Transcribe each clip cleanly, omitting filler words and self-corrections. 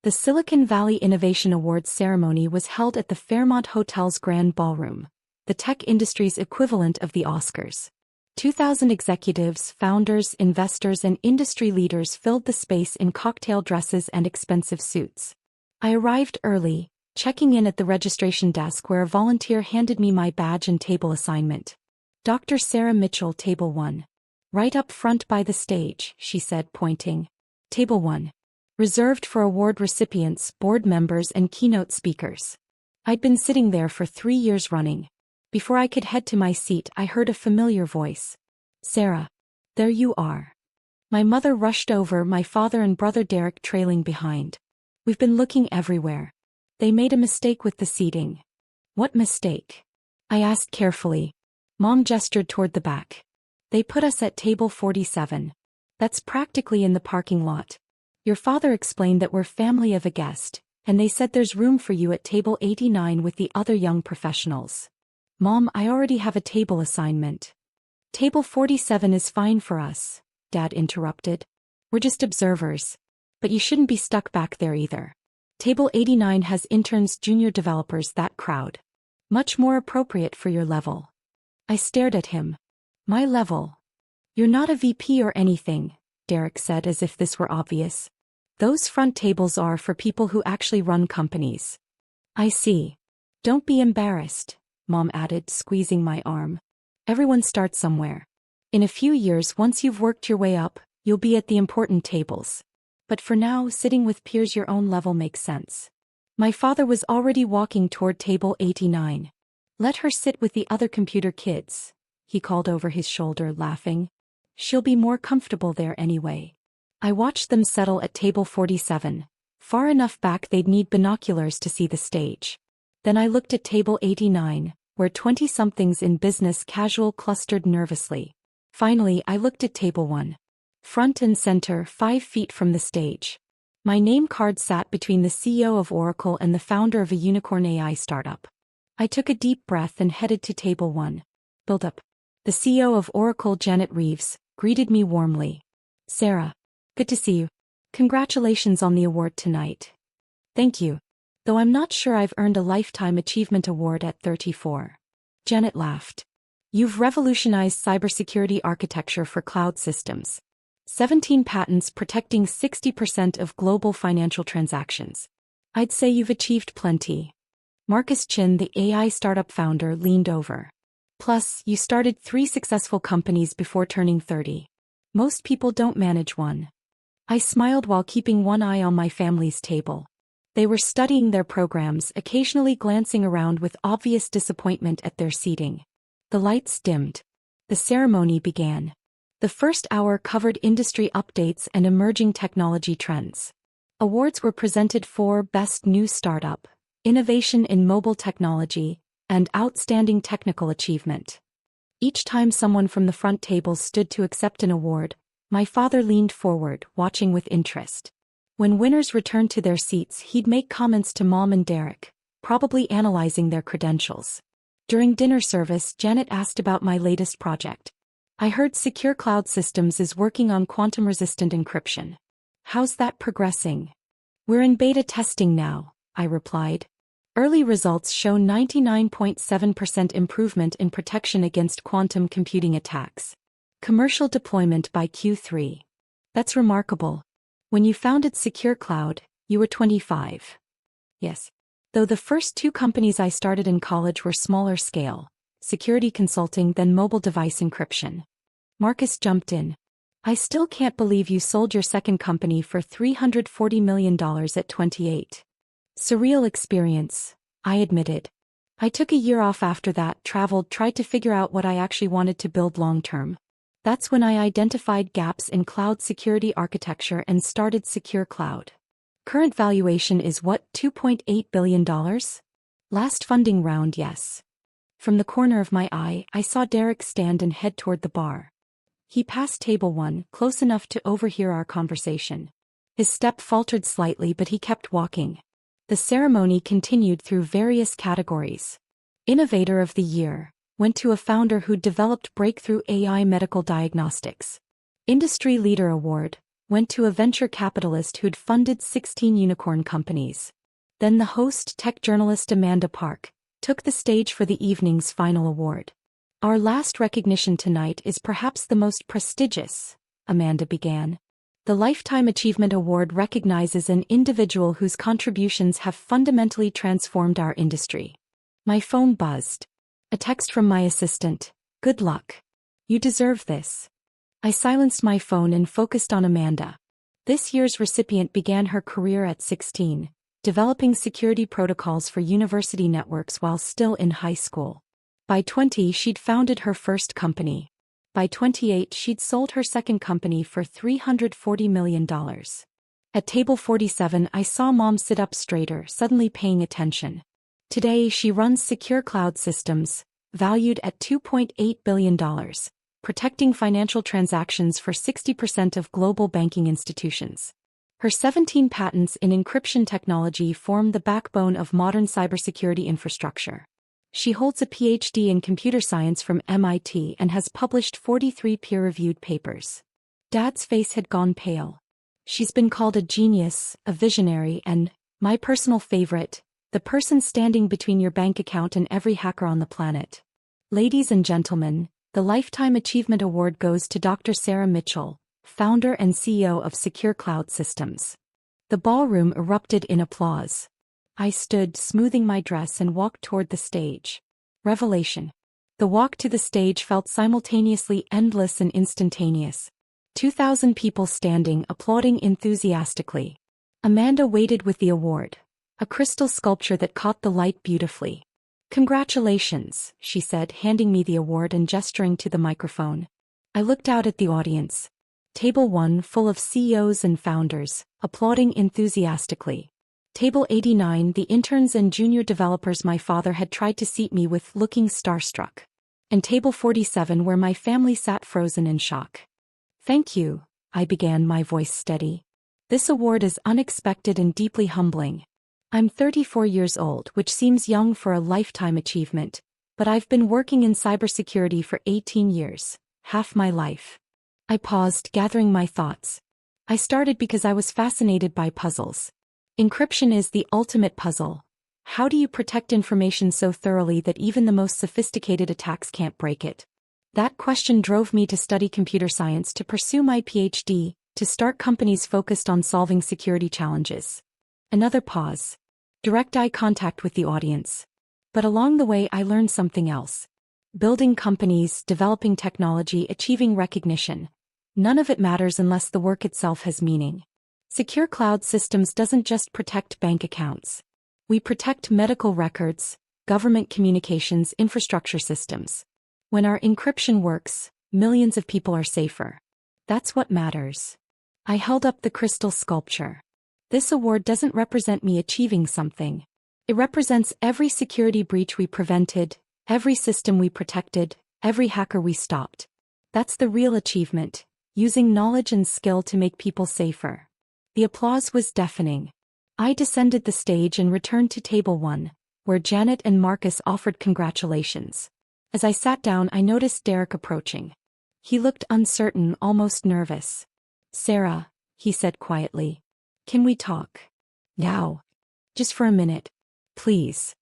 The Silicon Valley Innovation Awards ceremony was held at the Fairmont Hotel's Grand Ballroom, the tech industry's equivalent of the Oscars. 2,000 executives, founders, investors, and industry leaders filled the space in cocktail dresses and expensive suits. I arrived early, checking in at the registration desk where a volunteer handed me my badge and table assignment. Dr. Sarah Mitchell, Table 1. Right up front by the stage, she said, pointing. Table 1. Reserved for award recipients, board members, and keynote speakers. I'd been sitting there for 3 years running. Before I could head to my seat, I heard a familiar voice. Sarah. There you are. My mother rushed over, my father and brother Derek trailing behind. We've been looking everywhere. They made a mistake with the seating. What mistake? I asked carefully. Mom gestured toward the back. They put us at table 47. That's practically in the parking lot. Your father explained that we're family of a guest, and they said there's room for you at table 89 with the other young professionals. Mom, I already have a table assignment. Table 47 is fine for us, Dad interrupted. We're just observers. But you shouldn't be stuck back there either. Table 89 has interns, junior developers, that crowd. Much more appropriate for your level. I stared at him. My level? You're not a VP or anything, Derek said as if this were obvious. Those front tables are for people who actually run companies. I see. Don't be embarrassed, Mom added, squeezing my arm. Everyone starts somewhere. In a few years, once you've worked your way up, you'll be at the important tables. But for now, sitting with peers your own level makes sense. My father was already walking toward table 89. Let her sit with the other computer kids, he called over his shoulder, laughing. She'll be more comfortable there anyway. I watched them settle at table 47, far enough back they'd need binoculars to see the stage. Then I looked at table 89, where 20-somethings in business casual clustered nervously. Finally, I looked at table 1. Front and center, 5 feet from the stage. My name card sat between the CEO of Oracle and the founder of a unicorn AI startup. I took a deep breath and headed to table 1. Build up. The CEO of Oracle, Janet Reeves, greeted me warmly. Sarah. Good to see you. Congratulations on the award tonight. Thank you. Though I'm not sure I've earned a Lifetime Achievement Award at 34. Janet laughed. You've revolutionized cybersecurity architecture for cloud systems. 17 patents protecting 60% of global financial transactions. I'd say you've achieved plenty. Marcus Chin, the AI startup founder, leaned over. Plus, you started 3 successful companies before turning 30. Most people don't manage one. I smiled while keeping one eye on my family's table. They were studying their programs, occasionally glancing around with obvious disappointment at their seating. The lights dimmed. The ceremony began. The first hour covered industry updates and emerging technology trends. Awards were presented for Best New Startup, Innovation in Mobile Technology, and Outstanding Technical Achievement. Each time someone from the front tables stood to accept an award, my father leaned forward, watching with interest. When winners returned to their seats, he'd make comments to Mom and Derek, probably analyzing their credentials. During dinner service, Janet asked about my latest project. I heard Secure Cloud Systems is working on quantum-resistant encryption. How's that progressing? We're in beta testing now, I replied. Early results show 99.7% improvement in protection against quantum computing attacks. Commercial deployment by Q3. That's remarkable. When you founded Secure Cloud, you were 25. Yes. Though the first 2 companies I started in college were smaller scale, security consulting then mobile device encryption. Marcus jumped in. I still can't believe you sold your second company for $340 million at 28. Surreal experience, I admitted. I took a year off after that, traveled, tried to figure out what I actually wanted to build long-term. That's when I identified gaps in cloud security architecture and started Secure Cloud. Current valuation is what, $2.8 billion? Last funding round, yes. From the corner of my eye, I saw Derek stand and head toward the bar. He passed table 1, close enough to overhear our conversation. His step faltered slightly, but he kept walking. The ceremony continued through various categories. Innovator of the Year went to a founder who developed breakthrough AI medical diagnostics. Industry Leader Award went to a venture capitalist who'd funded 16 unicorn companies. Then the host, tech journalist Amanda Park, took the stage for the evening's final award. Our last recognition tonight is perhaps the most prestigious, Amanda began. The Lifetime Achievement Award recognizes an individual whose contributions have fundamentally transformed our industry. My phone buzzed. A text from my assistant. Good luck. You deserve this. I silenced my phone and focused on Amanda. This year's recipient began her career at 16, developing security protocols for university networks while still in high school. By 20, she'd founded her first company. By 28, she'd sold her second company for $340 million. At table 47, I saw Mom sit up straighter, suddenly paying attention. Today, she runs secure cloud systems, valued at $2.8 billion, protecting financial transactions for 60% of global banking institutions. Her 17 patents in encryption technology form the backbone of modern cybersecurity infrastructure. She holds a PhD in computer science from MIT and has published 43 peer-reviewed papers. Dad's face had gone pale. She's been called a genius, a visionary, and, my personal favorite, the person standing between your bank account and every hacker on the planet. Ladies and gentlemen, the Lifetime Achievement Award goes to Dr. Sarah Mitchell, founder and CEO of Secure Cloud Systems. The ballroom erupted in applause. I stood, smoothing my dress, and walked toward the stage. Revelation. The walk to the stage felt simultaneously endless and instantaneous. 2,000 people standing, applauding enthusiastically. Amanda waited with the award, a crystal sculpture that caught the light beautifully. Congratulations, she said, handing me the award and gesturing to the microphone. I looked out at the audience. Table 1 full of CEOs and founders, applauding enthusiastically. Table 89, the interns and junior developers my father had tried to seat me with, looking starstruck. And table 47 where my family sat frozen in shock. Thank you, I began, my voice steady. This award is unexpected and deeply humbling. I'm 34 years old, which seems young for a lifetime achievement, but I've been working in cybersecurity for 18 years, half my life. I paused, gathering my thoughts. I started because I was fascinated by puzzles. Encryption is the ultimate puzzle. How do you protect information so thoroughly that even the most sophisticated attacks can't break it? That question drove me to study computer science, to pursue my PhD, to start companies focused on solving security challenges. Another pause. Direct eye contact with the audience. But along the way I learned something else. Building companies, developing technology, achieving recognition. None of it matters unless the work itself has meaning. Secure Cloud Systems doesn't just protect bank accounts. We protect medical records, government communications, infrastructure systems. When our encryption works, millions of people are safer. That's what matters. I held up the crystal sculpture. This award doesn't represent me achieving something. It represents every security breach we prevented, every system we protected, every hacker we stopped. That's the real achievement, using knowledge and skill to make people safer. The applause was deafening. I descended the stage and returned to table 1, where Janet and Marcus offered congratulations. As I sat down, I noticed Derek approaching. He looked uncertain, almost nervous. Sarah, he said quietly. Can we talk? Now. Just for a minute. Please.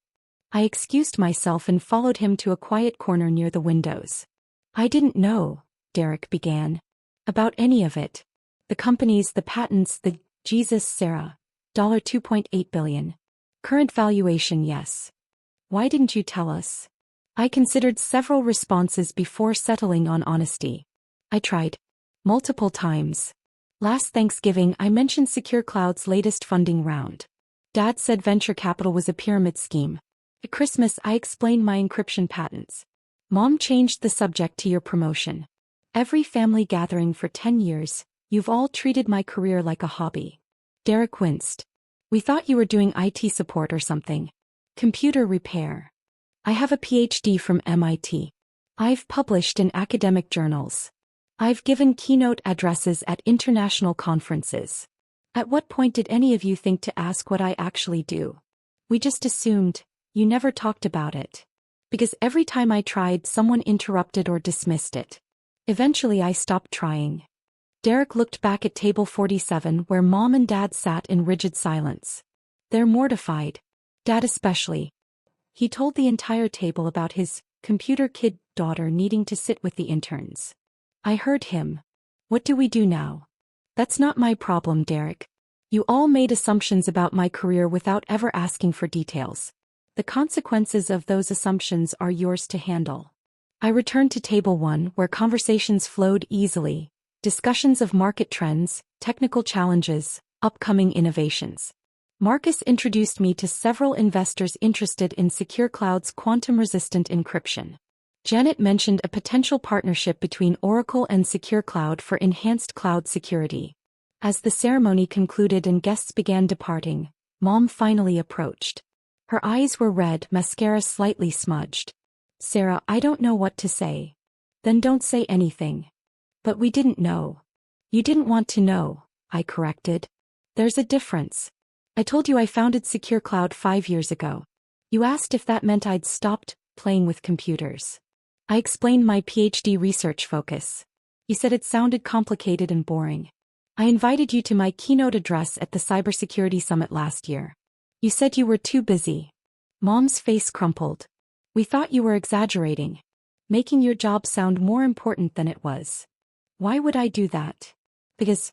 I excused myself and followed him to a quiet corner near the windows. I didn't know, Derek began. About any of it. The companies, the patents, the Jesus, Sarah. $2.8 billion. Current valuation, yes. Why didn't you tell us? I considered several responses before settling on honesty. I tried. Multiple times. Last Thanksgiving I mentioned Secure Cloud's latest funding round. Dad said venture capital was a pyramid scheme. At Christmas I explained my encryption patents. Mom changed the subject to your promotion. Every family gathering for 10 years, you've all treated my career like a hobby. Derek winced. We thought you were doing IT support or something. Computer repair. I have a PhD from MIT. I've published in academic journals. I've given keynote addresses at international conferences. At what point did any of you think to ask what I actually do? We just assumed. You never talked about it. Because every time I tried, someone interrupted or dismissed it. Eventually I stopped trying. Derek looked back at table 47 where Mom and Dad sat in rigid silence. They're mortified. Dad especially. He told the entire table about his computer kid daughter needing to sit with the interns. I heard him. What do we do now? That's not my problem, Derek. You all made assumptions about my career without ever asking for details. The consequences of those assumptions are yours to handle. I returned to table 1 where conversations flowed easily, discussions of market trends, technical challenges, upcoming innovations. Marcus introduced me to several investors interested in Secure Cloud's quantum-resistant encryption. Janet mentioned a potential partnership between Oracle and Secure Cloud for enhanced cloud security. As the ceremony concluded and guests began departing, Mom finally approached. Her eyes were red, mascara slightly smudged. Sarah, I don't know what to say. Then don't say anything. But we didn't know. You didn't want to know, I corrected. There's a difference. I told you I founded Secure Cloud 5 years ago. You asked if that meant I'd stopped playing with computers. I explained my PhD research focus. You said it sounded complicated and boring. I invited you to my keynote address at the Cybersecurity Summit last year. You said you were too busy. Mom's face crumpled. We thought you were exaggerating, making your job sound more important than it was. Why would I do that? Because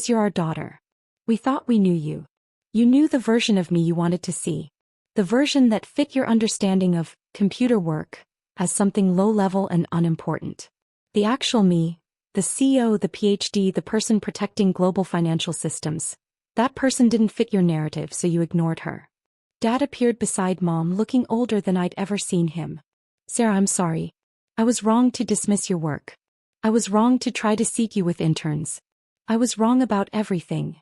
you're our daughter. We thought we knew you. You knew the version of me you wanted to see. The version that fit your understanding of computer work as something low-level and unimportant. The actual me, the CEO, the PhD, the person protecting global financial systems. That person didn't fit your narrative, so you ignored her. Dad appeared beside Mom, looking older than I'd ever seen him. Sarah, I'm sorry. I was wrong to dismiss your work. I was wrong to try to seek you with interns. I was wrong about everything.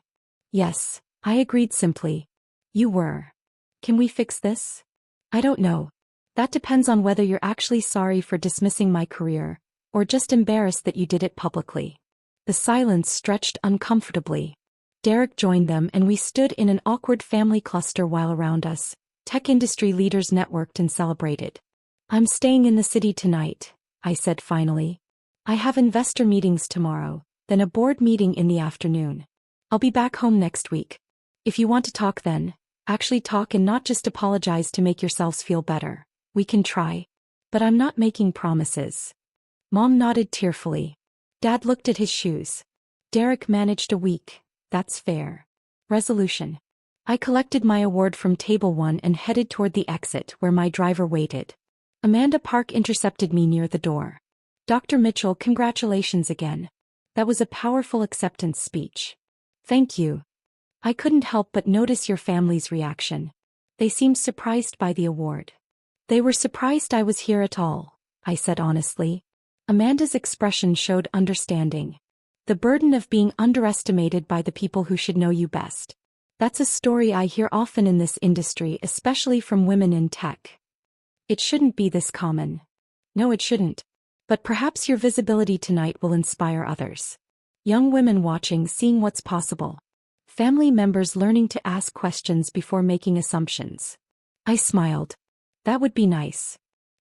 Yes, I agreed simply. You were. Can we fix this? I don't know. That depends on whether you're actually sorry for dismissing my career, or just embarrassed that you did it publicly. The silence stretched uncomfortably. Derek joined them and we stood in an awkward family cluster while around us, tech industry leaders networked and celebrated. I'm staying in the city tonight, I said finally. I have investor meetings tomorrow, then a board meeting in the afternoon. I'll be back home next week. If you want to talk then, actually talk and not just apologize to make yourselves feel better. We can try. But I'm not making promises. Mom nodded tearfully. Dad looked at his shoes. Derek managed a week. That's fair. Resolution. I collected my award from table 1 and headed toward the exit where my driver waited. Amanda Park intercepted me near the door. Dr. Mitchell, congratulations again. That was a powerful acceptance speech. Thank you. I couldn't help but notice your family's reaction. They seemed surprised by the award. They were surprised I was here at all, I said honestly. Amanda's expression showed understanding. The burden of being underestimated by the people who should know you best. That's a story I hear often in this industry, especially from women in tech. It shouldn't be this common. No, it shouldn't. But perhaps your visibility tonight will inspire others. Young women watching, seeing what's possible. Family members learning to ask questions before making assumptions. I smiled. That would be nice.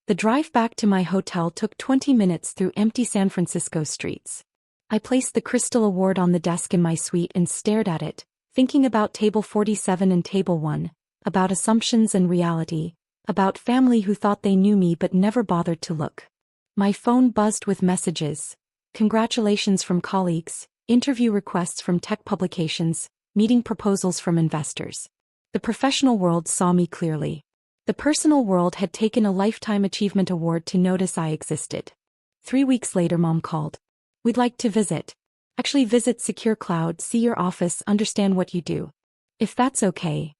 The drive back to my hotel took 20 minutes through empty San Francisco streets. I placed the Crystal Award on the desk in my suite and stared at it, thinking about table 47 and table 1, about assumptions and reality, about family who thought they knew me but never bothered to look. My phone buzzed with messages. Congratulations from colleagues, interview requests from tech publications, meeting proposals from investors. The professional world saw me clearly. The personal world had taken a Lifetime Achievement Award to notice I existed. 3 weeks later, Mom called. We'd like to visit. Actually visit Secure Cloud, see your office, understand what you do. If that's okay.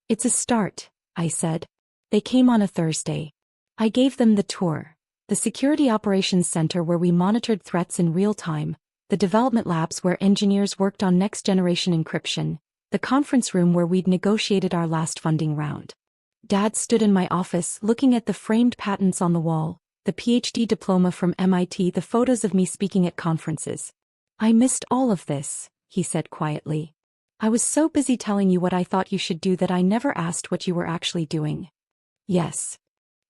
It's a start, I said. They came on a Thursday. I gave them the tour. The Security Operations Center where we monitored threats in real time, the development labs where engineers worked on next-generation encryption, the conference room where we'd negotiated our last funding round. Dad stood in my office looking at the framed patents on the wall, the PhD diploma from MIT, the photos of me speaking at conferences. I missed all of this, he said quietly. I was so busy telling you what I thought you should do that I never asked what you were actually doing. Yes.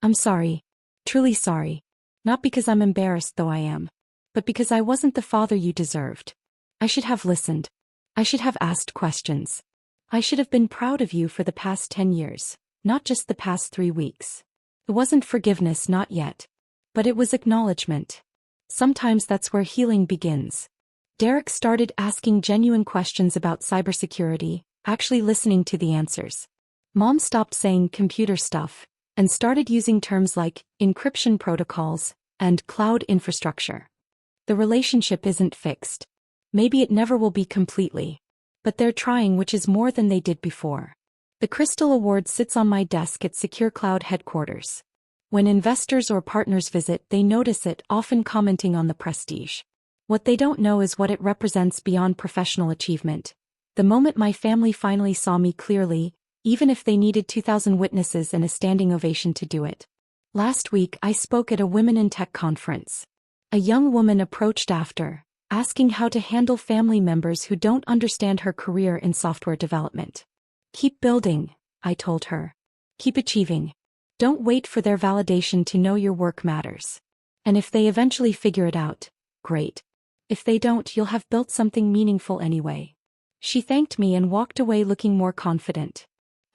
I'm sorry. Truly sorry. Not because I'm embarrassed, though I am. But because I wasn't the father you deserved. I should have listened. I should have asked questions. I should have been proud of you for the past 10 years, not just the past 3 weeks. It wasn't forgiveness, not yet. But it was acknowledgement. Sometimes that's where healing begins. Derek started asking genuine questions about cybersecurity, actually listening to the answers. Mom stopped saying computer stuff and started using terms like encryption protocols and cloud infrastructure. The relationship isn't fixed. Maybe it never will be completely. But they're trying, which is more than they did before. The Crystal Award sits on my desk at Secure Cloud headquarters. When investors or partners visit, they notice it, often commenting on the prestige. What they don't know is what it represents beyond professional achievement. The moment my family finally saw me clearly, even if they needed 2,000 witnesses and a standing ovation to do it. Last week, I spoke at a Women in Tech conference. A young woman approached after, asking how to handle family members who don't understand her career in software development. Keep building, I told her. Keep achieving. Don't wait for their validation to know your work matters. And if they eventually figure it out, great. If they don't, you'll have built something meaningful anyway. She thanked me and walked away looking more confident.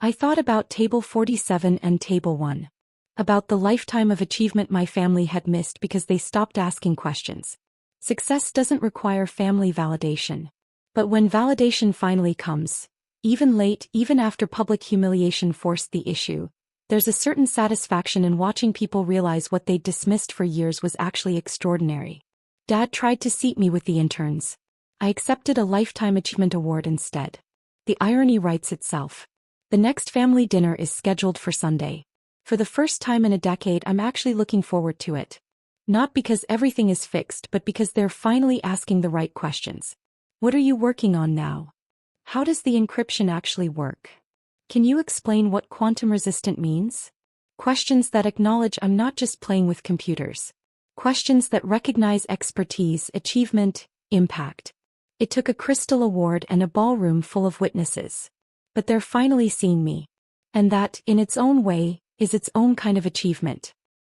I thought about Table 47 and Table 1. About the lifetime of achievement my family had missed because they stopped asking questions. Success doesn't require family validation. But when validation finally comes, even late, even after public humiliation forced the issue, there's a certain satisfaction in watching people realize what they'd dismissed for years was actually extraordinary. Dad tried to seat me with the interns. I accepted a Lifetime Achievement Award instead. The irony writes itself. The next family dinner is scheduled for Sunday. For the first time in a decade, I'm actually looking forward to it. Not because everything is fixed, but because they're finally asking the right questions. What are you working on now? How does the encryption actually work? Can you explain what quantum resistant means? Questions that acknowledge I'm not just playing with computers. Questions that recognize expertise, achievement, impact. It took a Crystal Award and a ballroom full of witnesses. But they're finally seeing me. And that, in its own way, is its own kind of achievement.